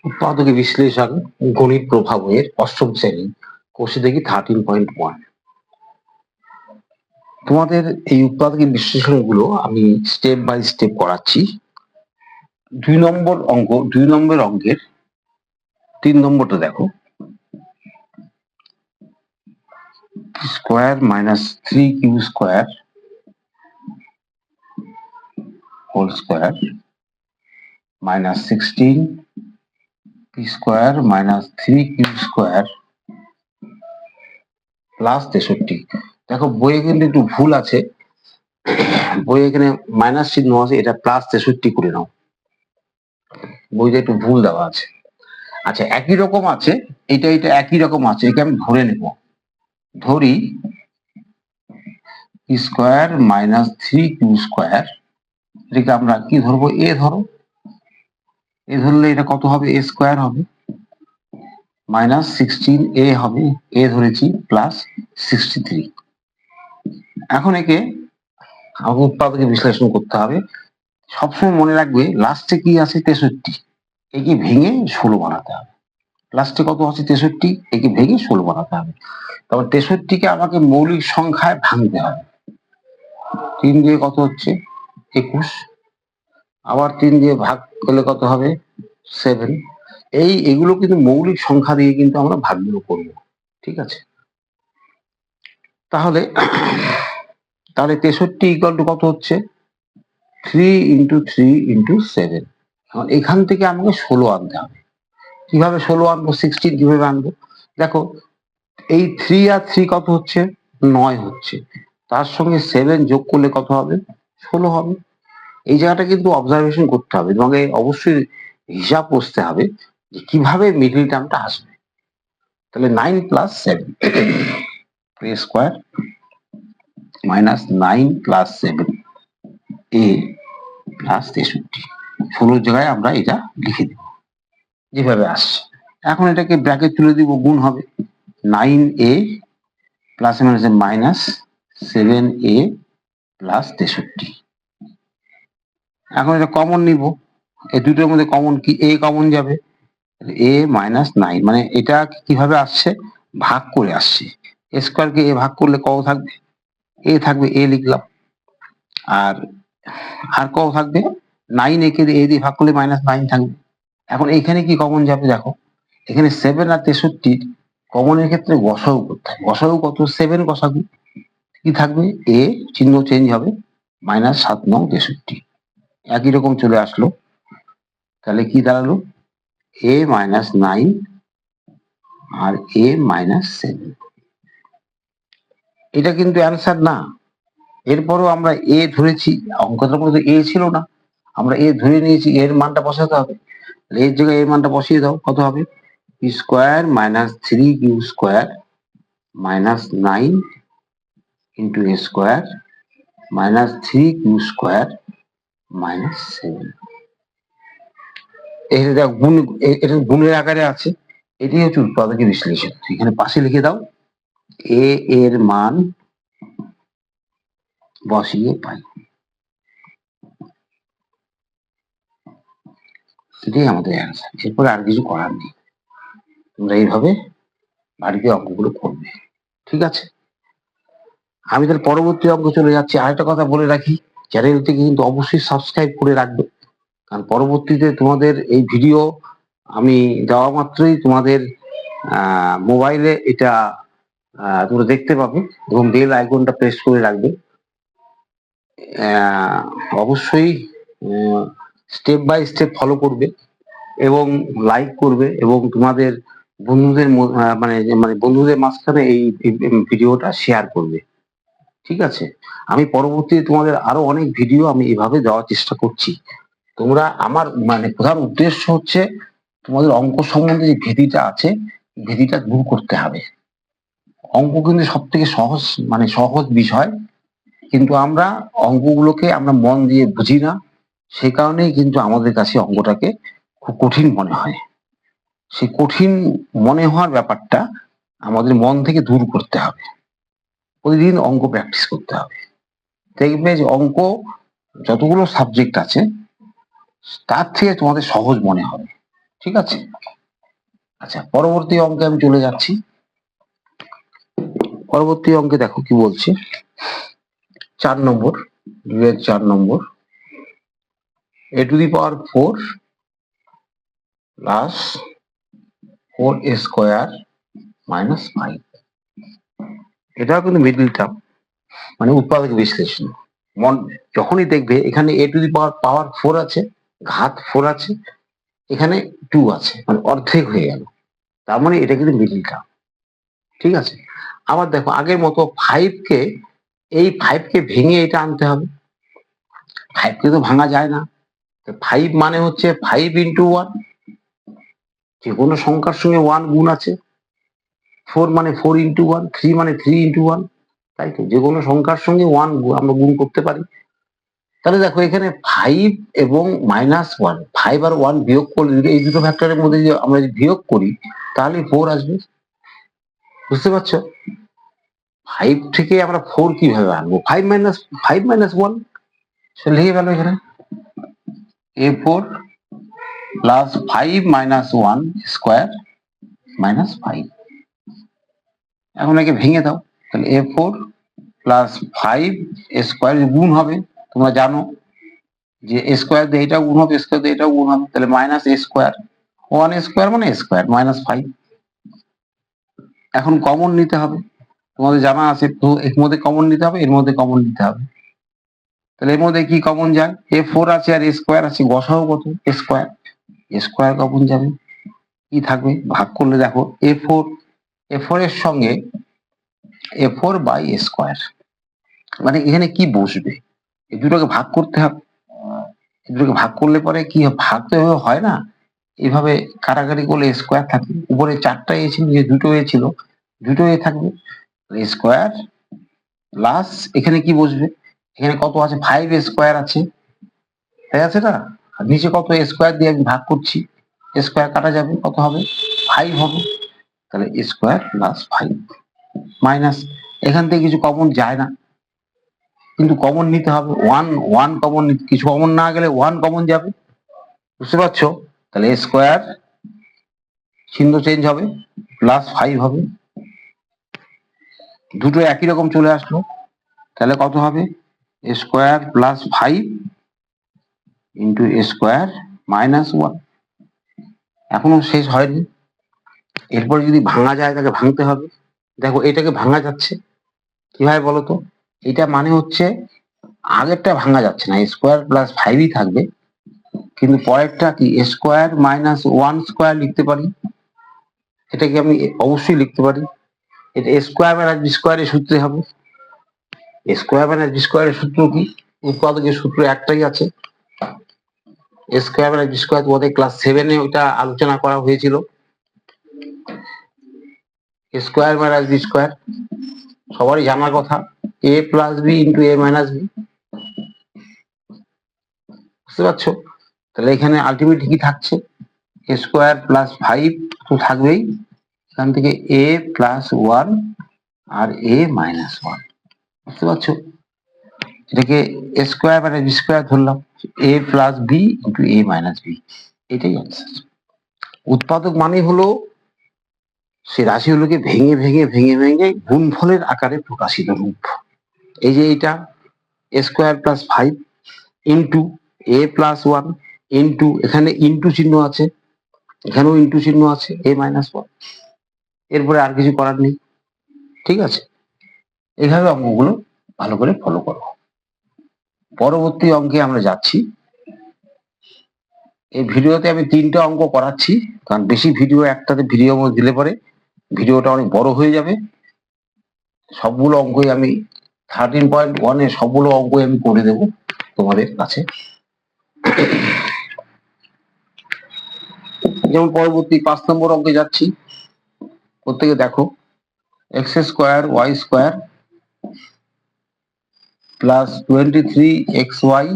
উৎপাদক বিশ্লেষণ গণিত প্রভাব এর অষ্টম শ্রেণী কোর্সে দেখি 13.1। তোমাদের এই উৎপাদক বিশ্লেষণ গুলো আমি স্টেপ বাই স্টেপ করাচ্ছি। 2 নম্বর অঙ্কের 3 নম্বরটা দেখো, square minus 3q square whole square minus 16 p square minus 3q square plus 63। দেখো বইয়ে কিন্তু একটু ভুল আছে, বই এখানে মাইনাস চিহ্ন আছে, এটা প্লাস 63 করে নাও, বইতে একটু ভুল দেওয়া আছে। আচ্ছা, একই রকম আছে, এটা একই রকম আছে, একে আমি ধরে নেব। ধরি স্কোয়ার মাইনাস 3q স্কোয়ার, এটাকে আমরা কি ধরবো, এ ধরো। এ ধরলে এটা কত হবে, এ স্কোয়ার হবে, মাইনাস 16 এ হবে, এ ধরেছি, প্লাস 63। এখন একে আমাকে উৎপাদকে বিশ্লেষণ করতে হবে। সবসময় মনে রাখবে লাস্টে কি আছে, 63, একে ভেঙে 16 বানাতে হবে। লাস্টে কত আছে, 63, একে ভেঙে 16 বানাতে হবে। তারপর 63কে আমাকে মৌলিক সংখ্যায় ভাঙতে হবে। 3 দিয়ে কত হচ্ছে, 21, আবার 3 দিয়ে ভাগ করলে কত হবে, 7। এগুলো কিন্তু মৌলিক সংখ্যা দিয়ে কিন্তু আমরা ভাগগুলো করবো, ঠিক আছে। তাহলে 63 ইকুয়াল টু কত হচ্ছে, 3 ইন্টু 3 ইন্টু 7। এখান থেকে আমাকে 16 আনতে হবে। কিভাবে 16 আনবো, 16 কিভাবে আনবো, দেখো এই 3 আর 3 কত হচ্ছে, 9 হচ্ছে, তার সঙ্গে 7 যোগ করলে কত হবে, 16 হবে। এই জায়গাটা কিন্তু অবজারভেশন করতে হবে, তোমাকে অবশ্যই হিসাব করতে হবে যে কিভাবে মিডল টার্মটা আসবে। তাহলে 9 প্লাস 7 স্কোয়ার মাইনাস 9 প্লাস 7 এ প্লাস 63। 16 জায়গায় আমরা এটা লিখে দেব যেভাবে আসছে। এখন এটাকে ব্র্যাকেট তুলে দিব, গুণ হবে 9a plus minus 7a plus 63। এখন এটা কমন নিব, এই দুটোর মধ্যে কমন কি, এ কমন যাবে, এ মাইনাস 9, মানে এটা কিভাবে আসছে, ভাগ করে আসছে। এ স্কোয়ারকে এ ভাগ করলে কত থাকবে, এ থাকবে, এ লিখলাম। আর আর কত থাকবে, 9, একে এ দিয়ে ভাগ করলে মাইনাস 9 থাকবে। এখন এখানে কি কমন যাবে, দেখো এখানে 7 আর 63 কমনের ক্ষেত্রে গসাগু করতে হবে। গসাগু কত, 7 গসাগু কি থাকবে, এ চিহ্ন চেঞ্জ হবে, মাইনাস 7 9 63, একই রকম চলে আসলো। তাহলে কি দাঁড়ালো, এ মাইনাস 9 আর এ মাইনাস 7। এটা কিন্তু অ্যান্সার না। এরপরও আমরা এ ধরেছি, অঙ্কটার মধ্যে এ ছিল না, আমরা এ ধরে নিয়েছি, এর মানটা বসাতে হবে। এর জায়গায় এর মানটা বসিয়ে দাও, কত হবে, square minus 3q square minus 9 into a square minus 3q square minus 7। এটা দেখ গুণ, এটা গুণের আকারে আছে। এটাই হচ্ছে উৎপাদকের বিশ্লেষণ। এখানে পাশে লিখে দাও, এ এর মান বসিয়ে পাই, এটাই আমাদের অ্যান্সার। এরপরে আর কিছু করার নেই, তোমরা এইভাবে বাড়িতে অঙ্কগুলো করবে, ঠিক আছে। আমি তাহলে পরবর্তী অঙ্ক চলে যাচ্ছি। আরেকটা কথা বলে রাখি, চ্যানেলটিকে কিন্তু অবশ্যই সাবস্ক্রাইব করে রাখবে, কারণ পরবর্তীতে তোমাদের এই ভিডিও আমি দেওয়া মাত্রই তোমাদের মোবাইলে এটা তোমরা দেখতে পাবে, এবং বেল আইকনটা প্রেস করে রাখবে। অবশ্যই স্টেপ বাই স্টেপ ফলো করবে এবং লাইক করবে, এবং তোমাদের বন্ধুদের মানে মানে বন্ধুদের মাঝখানে এই ভিডিওটা শেয়ার করবে, ঠিক আছে। আমি পরবর্তীতে তোমাদের আরো অনেক ভিডিও আমি এভাবে দেওয়ার চেষ্টা করছি। তোমরা, আমার মানে প্রধান উদ্দেশ্য হচ্ছে তোমাদের অঙ্ক সম্বন্ধে যে ভীতিটা আছে, ভীতিটা দূর করতে হবে। অঙ্ক কিন্তু সব থেকে সহজ, মানে সহজ বিষয়, কিন্তু আমরা অঙ্কগুলোকে আমরা মন দিয়ে বুঝি না, সে কারণেই কিন্তু আমাদের কাছে অঙ্কটাকে খুব কঠিন মনে হয়। সেই কঠিন মনে হওয়ার ব্যাপারটা আমাদের মন থেকে দূর করতে হবে। প্রতিদিন অঙ্ক প্র্যাকটিস করতে হবে, দেখবে যে অঙ্ক যতগুলো সাবজেক্ট আছে তার থেকে তোমাদের সহজ মনে হবে। ঠিক আছে। আচ্ছা, পরবর্তী অঙ্কে আমি চলে যাচ্ছি। পরবর্তী অঙ্কে দেখো কি বলছে, 4 নম্বর, 4 নম্বর, a to the power 4 plus 4a square minus 5। এটাও কিন্তু মিডল টার্ম, মানে উৎপাদক বিশ্লেষণ। যখনই দেখবে এখানে a to the power 4 আছে, ঘাত 4 আছে, এখানে 2 আছে, মানে অর্ধেক হয়ে গেল, তার মানে এটা কিন্তু মিডল টার্ম। ঠিক আছে। আবার দেখো আগের মতো 5 কে, এই 5 কে ভেঙে এটা আনতে হবে। 5 কে তো ভাঙা যায় না, 5 মানে হচ্ছে 5 ইন্টু 1, যে কোনো সংখ্যার সঙ্গে 1 গুণ আছে। 4 মানে 4 ইন্টু 1, 3 মানে 3 ইন্টু 1, তাই তো, যে কোনো সংখ্যার সঙ্গে 1 আমরা গুণ করতে পারি। তাহলে দেখো এখানে 5 এবং -1, 5 আর 1 বিয়োগ করলে, এই দুটো ফ্যাক্টরের মধ্যে যদি আমরা বিয়োগ করি তাহলে 4 আসবে। বুঝতে পারছো? 5 থেকে আমরা 4 কিভাবে আনবো? 5 মাইনাস 1 লিখে গেল এখানে, a4 plus 5 minus 1 square minus 5। এখন একে ভেঙে দাও, তাহলে a4 প্লাস 5 স্কোয়ার গুণ হবে, তোমরা জানো যে স্কোয়ার দিয়ে এটাও গুণ হবে, স্কোয়ার দিয়ে এটাও গুণ হবে, তাহলে মাইনাস a স্কোয়ার, 1 স্কোয়ার মানে স্কোয়ার মাইনাস 5। এখন কমন নিতে হবে, তোমাদের জানা আছে, তো এর মধ্যে কমন নিতে হবে, এর মধ্যে কমন নিতে হবে। তাহলে এর মধ্যে কি কমন যায়? a4 আছে আর a স্কোয়ার আছে, গসাও কত? স্কোয়ার, স্কোয়ার কমন যাবে, কি থাকবে? ভাগ করলে দেখো a4 এর সঙ্গে a4 বাই স্কোয়ার, মানে এখানে কি বসবে? এই দুটোকে ভাগ করতে হবে। এই দুটোকে ভাগ করলে পরে কি ভাগ তো এভাবে হয় না, এভাবে কাটাকাটি করলে স্কোয়ার থাকে, উপরে 4টা এ ছিল, যে দুটো এ ছিল, দুটো এ থাকবে, স্কোয়ার প্লাস এখানে কি বসবে? এখানে কত আছে? 5 স্কোয়ার আছে, তাই আছে না? আর নিচে কত? স্কোয়ার দিয়ে আমি ভাগ করছি, স্কোয়ার কাটা যাবে, কত হবে? 5 হবে। তাহলে স্কোয়ার প্লাস 5 মাইনাস, এখান থেকে কিছু কমন যায় না, কিন্তু কমন নিতে হবে, ওয়ান কমন, কিছু কমন না গেলে 1 কমন যাবে। বুঝতে পারছো? তাহলে স্কোয়ার চিহ্ন চেঞ্জ হবে, প্লাস 5 হবে, দুটো একই রকম চলে আসলো, তাহলে কত হবে? Square plus 5 into square minus 1। এখনো শেষ হয়নি, এরপর যদি ভাঙা যায় তাকে ভাঙতে হবে। দেখো এটাকে ভাঙা যাচ্ছে কিভাবে বলো তো? এটা মানে হচ্ছে আগেরটা ভাঙা যাচ্ছে না, স্কোয়ার প্লাস 5ই থাকবে, কিন্তু পরেরটা কি? স্কোয়ার মাইনাস 1 স্কোয়ার লিখতে পারি, এটাকে আমি অবশ্যই লিখতে পারি। এটা স্কোয়ার মাইনাস বি স্কোয়ারের সূত্রে হবে। স্কোয়ার মাইনাস বি স্কোয়ারের সূত্র কি? উৎপাদকের সূত্র একটাই আছে, স্কোয়ার মাইনাস বি স্কোয়ার, তোমাদের ক্লাস 7-এ ওইটা আলোচনা করা হয়েছিল। স্কোয়ার মাইনাস বি স্কোয়ার সবারই জানার কথা, এ প্লাস বি ইন্টু এ মাইনাস বি। বুঝতে পারছো? তাহলে এখানে আলটিমেটলি কি থাকছে? স্কোয়ার প্লাস 5 তো থাকবেই, এখান থেকে এ প্লাস 1 আর এ মাইনাস 1। বুঝতে পারছো? এটাকে স্কোয়ার মানে বি স্কোয়ার ধরলাম, এ প্লাস বি ইন্টু এ মাইনাস বি, এটাই অ্যান্সার। উৎপাদক মানে হলো সে রাশিগুলোকে ভেঙে ভেঙে ভেঙে ভেঙে গুণফলের আকারে প্রকাশিত রূপ। এই যে এটা স্কোয়ার প্লাস 5 ইন্টু এ প্লাস 1 ইন্টু, এখানে ইন্টু চিহ্ন আছে, এখানেও ইন্টু চিহ্ন আছে, এ মাইনাস 1, এরপরে আর কিছু করার নেই। ঠিক আছে, এইভাবে অঙ্কগুলো ভালো করে ফলো করো। পরবর্তী অঙ্কে আমরা যাচ্ছি। এই ভিডিওতে আমি 3টা অঙ্ক করাচ্ছি, কারণ বেশি ভিডিও একটাতে ভিডিও দিলে পরে ভিডিওটা অনেক বড় হয়ে যাবে। সবগুলো অঙ্কই আমি 13.1 এ সবগুলো অঙ্কই আমি করে দেব তোমাদের কাছে। যেমন পরবর্তী 5 নম্বর অঙ্কে যাচ্ছি, প্রত্যেকে দেখো, x square y square plus 23xy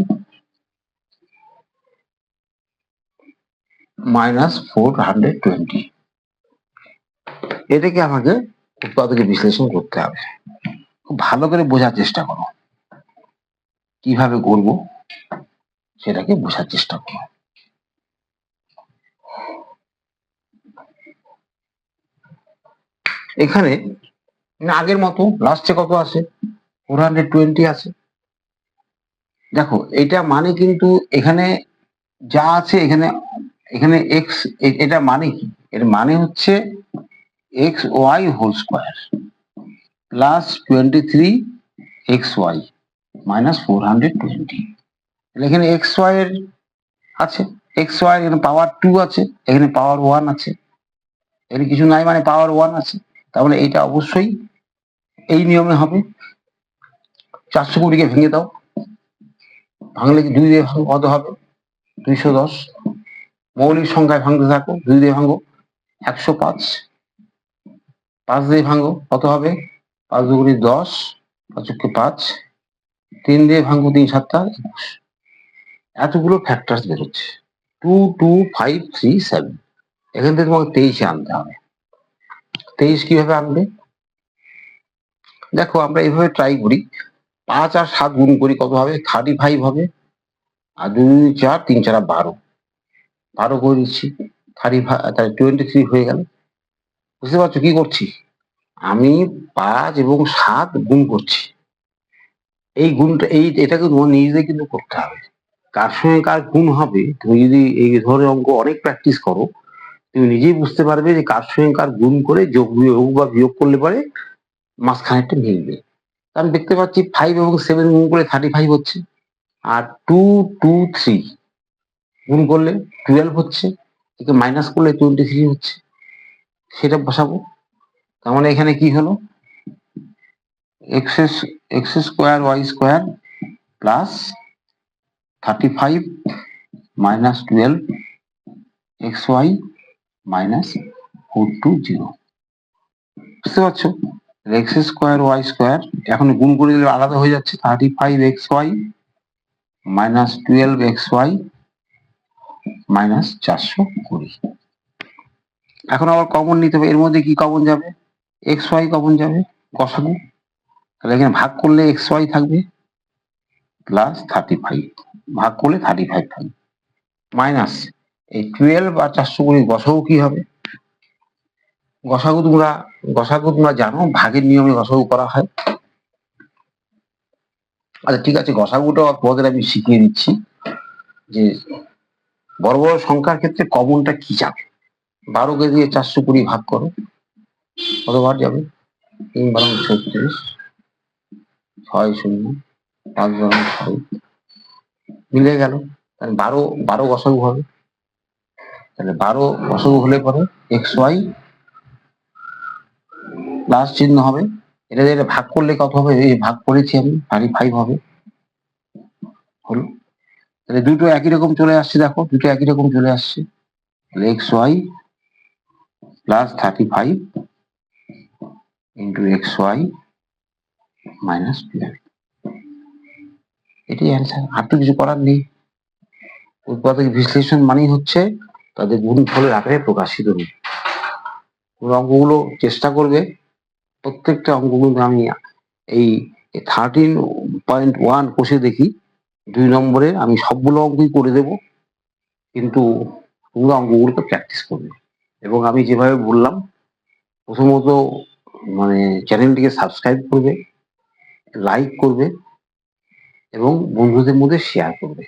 minus 420, এটাকে আমাকে উৎপাদকে বিশ্লেষণ করতে হবে। খুব ভালো করে বোঝার চেষ্টা করো, কিভাবে করবো সেটাকে বোঝার চেষ্টা করো। এখানে আগের মতো লাস্টে কত আছে, 420 আছে। দেখো এটা মানে কিন্তু এখানে যা আছে এখানে, এখানে এক্স, এটা মানে কি, এর মানে হচ্ছে x y whole square plus 23 xy minus 420। এখানে এক্স ওয়াই এর আছে, এক্স ওয়াই এখানে পাওয়ার 2 আছে, এখানে পাওয়ার 1 আছে, এখানে কিছু নাই মানে পাওয়ার 1 আছে, তাহলে এটা অবশ্যই এই নিয়মে হবে। 420 কে ভেঙে দাও, ভাঙলে কি 2 দিয়ে ভাঙো, কত হবে 210। মৌলিক সংখ্যায় ভাঙতে থাকো, 2 দিয়ে ভাঙো 105, 5 দিয়ে ভাঙো কত হবে 5 দুগুণে 10, 5 3 দিয়ে ভাঙো 3 7 21। এতগুলো ফ্যাক্টরস বেরোচ্ছে 2 2 5 3 7। এখান থেকে তোমাকে 23 আনতে হবে। 23 কিভাবে আনবে, দেখো আমরা এইভাবে ট্রাই করি, 5 আর 7 গুণ করি কত হবে 35 হবে, আর 2 4 3 4 12, 12 করে দিচ্ছি 23 হয়ে গেল। বুঝতে পারছো কি করছি, আমি 5 এবং 7 গুণ করছি। এই গুণটা এটাকে তোমার নিজেদের কিন্তু করতে হবে, কার সঙ্গে কার গুণ হবে তুমি যদি এই ধরনের অঙ্ক অনেক প্র্যাকটিস করো, তুমি নিজেই বুঝতে পারবে যে কার সঙ্গে কার গুণ করে যোগ বিয়োগ বা বিয়োগ করলে পরে মাঝখানেরটা মিলবে। আমি দেখতে পাচ্ছি 5 এবং 7 গুণ করে 35 হচ্ছে, আর 2 2 3 গুণ করলে 12 হচ্ছে, একে মাইনাস করলে 23 হচ্ছে, সেটা বসাবো। তার মানে এখানে কি হলো, x square y square plus 35 minus 12 x y minus 420। বুঝতে পারছো, এক্স স্কোয়ার ওয়াই স্কোয়ার এখন গুণ করে দিলে আলাদা হয়ে যাচ্ছে, 35 xy মাইনাস 12 xy মাইনাস 420। এখন আবার কমন নিতে হবে, এর মধ্যে কি কমন যাবে, এক্স ওয়াই কমন যাবে, গসাগু, তাহলে এখানে ভাগ করলে এক্স ওয়াই থাকবে প্লাস 35, ভাগ করলে 35 থাকবে মাইনাস এই 12 আর 420 গসাগু কি হবে, গসাগু তোমরা জানো ভাগের নিয়মে গসাগু করা হয়। আচ্ছা ঠিক আছে, গসাগুটা তোমাদের আমি শিখিয়ে দিচ্ছি যে বড় বড় সংখ্যার ক্ষেত্রে কমনটা কি যাবে। 12 কে দিয়ে 420 ভাগ করো, কতবার যাবে 3 12 36, 6 0 5 12 6, মিলে গেল, তাহলে 12 গসাগু হবে, তাহলে 12 গসাগু হলে পরে এক্স ওয়াই প্লাস চিহ্ন হবে, এটা দিয়ে ভাগ করলে কত হবে, এই ভাগ করেছি আমি 35 হবে, হলো। তাহলে দুটো একই রকম চলে আসছে, দেখো দুটো একই রকম চলে আসছে, তাহলে x y plus 35 into x y minus 12, এটাই অ্যান্সার, আর তো কিছু করার নেই। উৎপাদক বিশ্লেষণ মানেই হচ্ছে তাদের গুণফলের আকারে প্রকাশিত রূপ। অঙ্কগুলো চেষ্টা করবে, প্রত্যেকটা অঙ্কগুলো আমি এই 13.1 কোষে দেখি 2 নম্বরে আমি সবগুলো অঙ্কই করে দেব, কিন্তু তোমরা অঙ্কগুলোকে প্র্যাকটিস করবে। এবং আমি যেভাবে বললাম, প্রথমত মানে চ্যানেলটিকে সাবস্ক্রাইব করবে, লাইক করবে এবং বন্ধুদের মধ্যে শেয়ার করবে।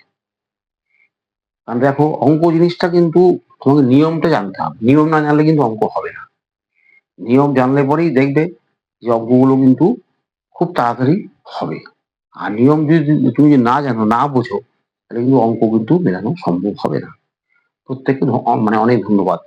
কারণ দেখো অঙ্ক জিনিসটা কিন্তু তোমাকে নিয়মটা জানতে হবে, নিয়ম না জানলে কিন্তু অঙ্ক হবে না। নিয়ম জানলে পরেই দেখবে যে অঙ্কগুলো কিন্তু খুব তাড়াতাড়ি হবে। আর নিয়ম যদি তুমি না জানো, না বোঝো, তাহলে কিন্তু অঙ্ক কিন্তু মেলানো সম্ভব হবে না। প্রত্যেককে মানে অনেক ধন্যবাদ।